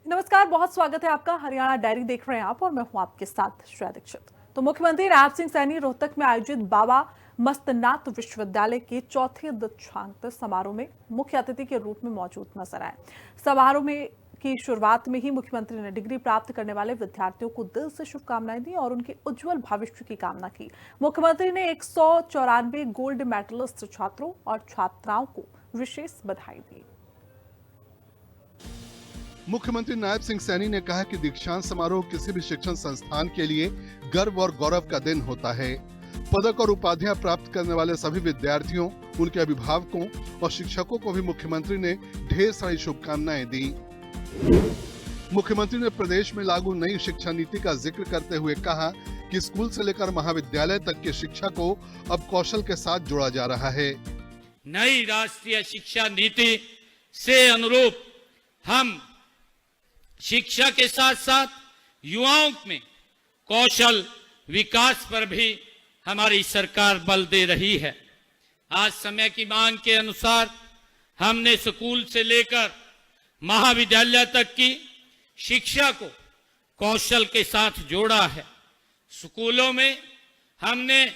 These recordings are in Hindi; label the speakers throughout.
Speaker 1: नमस्कार, बहुत स्वागत है आपका। हरियाणा डायरी देख रहे हैं आप और मैं हूं आपके साथ श्रेया दीक्षित। तो मुख्यमंत्री नायब सिंह सैनी रोहतक में आयोजित बाबा मस्तनाथ विश्वविद्यालय के चौथे दीक्षांत समारोह में मुख्य अतिथि के रूप में मौजूद नजर आए। समारोह में की शुरुआत में ही मुख्यमंत्री ने डिग्री प्राप्त करने वाले विद्यार्थियों को दिल से शुभकामनाएं दी और उनके उज्जवल भविष्य की कामना की। मुख्यमंत्री ने 194 गोल्ड मेडलिस्ट छात्रों और छात्राओं को विशेष बधाई दी।
Speaker 2: मुख्यमंत्री नायब सिंह सैनी ने कहा कि दीक्षांत समारोह किसी भी शिक्षण संस्थान के लिए गर्व और गौरव का दिन होता है। पदक और उपाधियां प्राप्त करने वाले सभी विद्यार्थियों, उनके अभिभावकों और शिक्षकों को भी मुख्यमंत्री ने ढेर सारी शुभकामनाएं दी। मुख्यमंत्री ने प्रदेश में लागू नई शिक्षा नीति का जिक्र करते हुए कहा कि स्कूल से लेकर महाविद्यालय तक की शिक्षा को अब कौशल के साथ जोड़ा जा रहा है।
Speaker 3: नई राष्ट्रीय शिक्षा नीति से अनुरूप हम शिक्षा के साथ साथ युवाओं में कौशल विकास पर भी हमारी सरकार बल दे रही है। आज समय की मांग के अनुसार हमने स्कूल से लेकर महाविद्यालय तक की शिक्षा को कौशल के साथ जोड़ा है। स्कूलों में हमने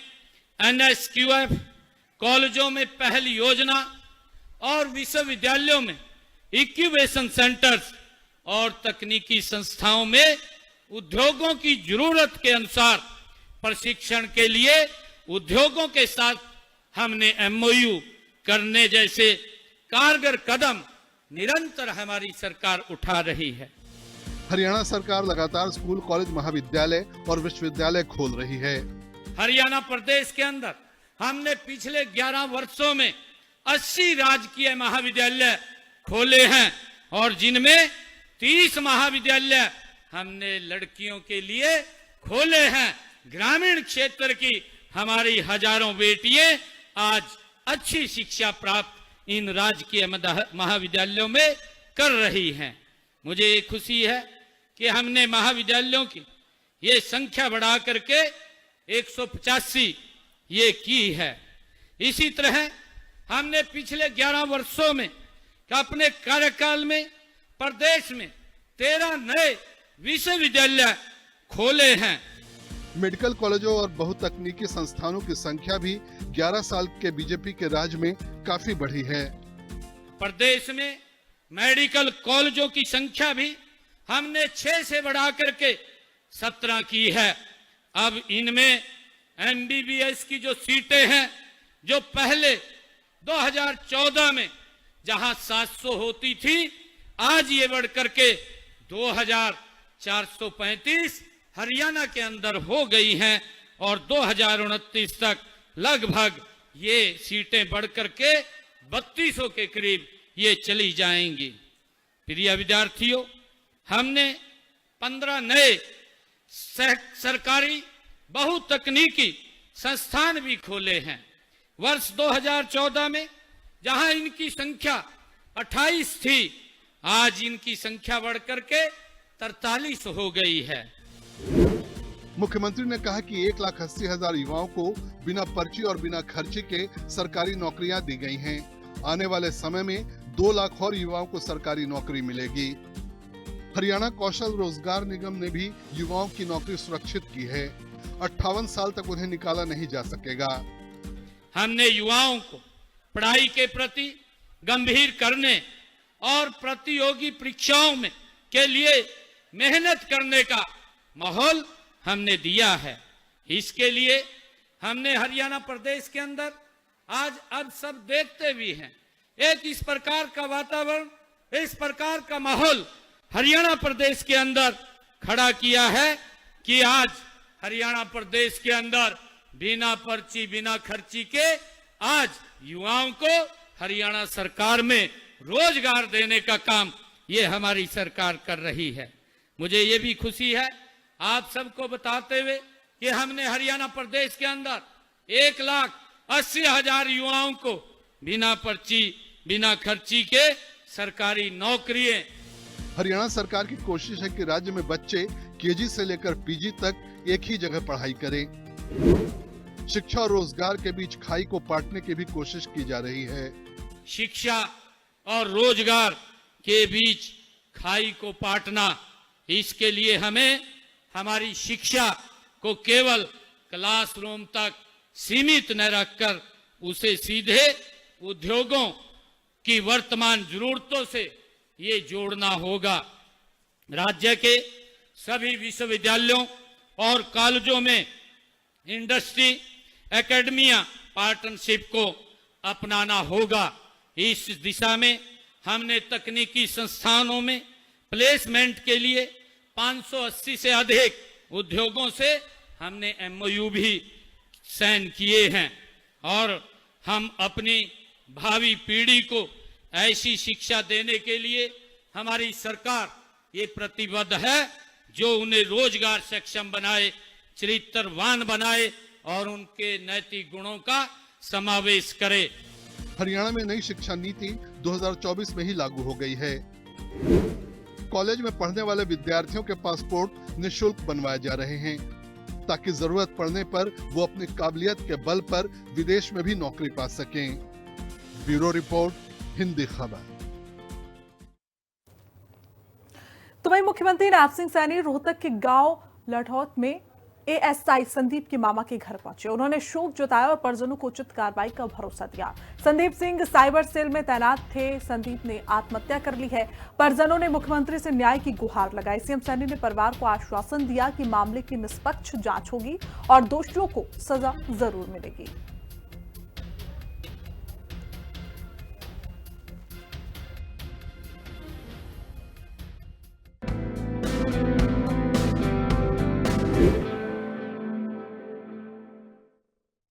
Speaker 3: NSQF, कॉलेजों में पहल योजना और विश्वविद्यालयों में इंक्यूबेशन सेंटर्स और तकनीकी संस्थाओं में उद्योगों की जरूरत के अनुसार प्रशिक्षण के लिए उद्योगों के साथ हमने MOU करने जैसे कारगर कदम निरंतर हमारी सरकार उठा रही है।
Speaker 2: हरियाणा सरकार लगातार स्कूल, कॉलेज, महाविद्यालय और विश्वविद्यालय खोल रही है।
Speaker 3: हरियाणा प्रदेश के अंदर हमने पिछले 11 वर्षों में 80 राजकीय महाविद्यालय खोले हैं और जिनमें 30 महाविद्यालय हमने लड़कियों के लिए खोले हैं। ग्रामीण क्षेत्र की हमारी हजारों बेटियां आज अच्छी शिक्षा प्राप्त इन राजकीय महाविद्यालयों में कर रही हैं। मुझे ये खुशी है कि हमने महाविद्यालयों की ये संख्या बढ़ा करके 185 ये की है। इसी तरह हमने पिछले 11 वर्षों में अपने कार्यकाल में प्रदेश में 13 नए विश्वविद्यालय खोले हैं।
Speaker 2: मेडिकल कॉलेजों और बहुतकनीकी संस्थानों की संख्या भी 11 साल के बीजेपी के राज में काफी बढ़ी है।
Speaker 3: प्रदेश में मेडिकल कॉलेजों की संख्या भी हमने 6 से बढ़ा करके 17 की है। अब इनमें MBBS की जो सीटें हैं, जो पहले 2014 में जहां 700 होती थी, आज ये बढ़ करके 2435 हरियाणा के अंदर हो गई हैं और 2029 तक लगभग ये सीटें बढ़ करके 3200 के करीब ये चली जाएंगी। प्रिय विद्यार्थियों, हमने 15 नए सरकारी बहुतकनीकी संस्थान भी खोले हैं। वर्ष 2014 में जहां इनकी संख्या 28 थी, आज इनकी संख्या बढ़ करके 43 हो गई है।
Speaker 2: मुख्यमंत्री ने कहा कि 1,80,000 युवाओं को बिना पर्ची और बिना खर्ची के सरकारी नौकरियां दी गई हैं। आने वाले समय में 2 लाख और युवाओं को सरकारी नौकरी मिलेगी। हरियाणा कौशल रोजगार निगम ने भी युवाओं की नौकरी सुरक्षित की है। 58 साल तक उन्हें निकाला नहीं जा सकेगा।
Speaker 3: हमने युवाओं को पढ़ाई के प्रति गंभीर करने और प्रतियोगी परीक्षाओं में के लिए मेहनत करने का माहौल हमने दिया है। इसके लिए हमने हरियाणा प्रदेश के अंदर आज अब सब देखते भी हैं, एक इस प्रकार का वातावरण, इस प्रकार का माहौल हरियाणा प्रदेश के अंदर खड़ा किया है कि आज हरियाणा प्रदेश के अंदर बिना पर्ची बिना खर्ची के आज युवाओं को हरियाणा सरकार में रोजगार देने का काम ये हमारी सरकार कर रही है। मुझे ये भी खुशी है आप सबको बताते हुए कि हमने हरियाणा प्रदेश के अंदर 1,80,000 युवाओं को बिना पर्ची बिना खर्ची के सरकारी नौकरियां।
Speaker 2: हरियाणा सरकार की कोशिश है कि राज्य में बच्चे केजी से लेकर पीजी तक एक ही जगह पढ़ाई करें। शिक्षा और रोजगार के बीच खाई को पाटने की भी कोशिश की जा रही है।
Speaker 3: शिक्षा और रोजगार के बीच खाई को पाटना। इसके लिए हमें हमारी शिक्षा को केवल क्लासरूम तक सीमित न रखकर उसे सीधे उद्योगों की वर्तमान जरूरतों से ये जोड़ना होगा। राज्य के सभी विश्वविद्यालयों और कॉलेजों में इंडस्ट्री एकेडमिया पार्टनरशिप को अपनाना होगा। इस दिशा में हमने तकनीकी संस्थानों में प्लेसमेंट के लिए 580 से अधिक उद्योगों से हमने एमओयू भी साइन किए हैं और हम अपनी भावी पीढ़ी को ऐसी शिक्षा देने के लिए हमारी सरकार ये प्रतिबद्ध है जो उन्हें रोजगार सक्षम बनाए, चरित्रवान बनाए और उनके नैतिक गुणों का समावेश करे।
Speaker 2: हरियाणा में नई शिक्षा नीति 2024 में ही लागू हो गई है। कॉलेज में पढ़ने वाले विद्यार्थियों के पासपोर्ट निःशुल्क बनवाए जा रहे हैं ताकि जरूरत पड़ने पर वो अपनी काबिलियत के बल पर विदेश में भी नौकरी पा सकें। ब्यूरो रिपोर्ट, हिंदी खबर।
Speaker 1: तो वहीं मुख्यमंत्री नायब सिंह सैनी रोहतक के गांव लठौत में एएसआई संदीप के मामा के घर पहुंचे। उन्होंने शोक जताया और परिजनों को उचित कार्रवाई का भरोसा दिया। संदीप सिंह साइबर सेल में तैनात थे। संदीप ने आत्महत्या कर ली है। परिजनों ने मुख्यमंत्री से न्याय की गुहार लगाई। सीएम सैनी ने परिवार को आश्वासन दिया कि मामले की निष्पक्ष जांच होगी और दोषियों को सजा जरूर मिलेगी।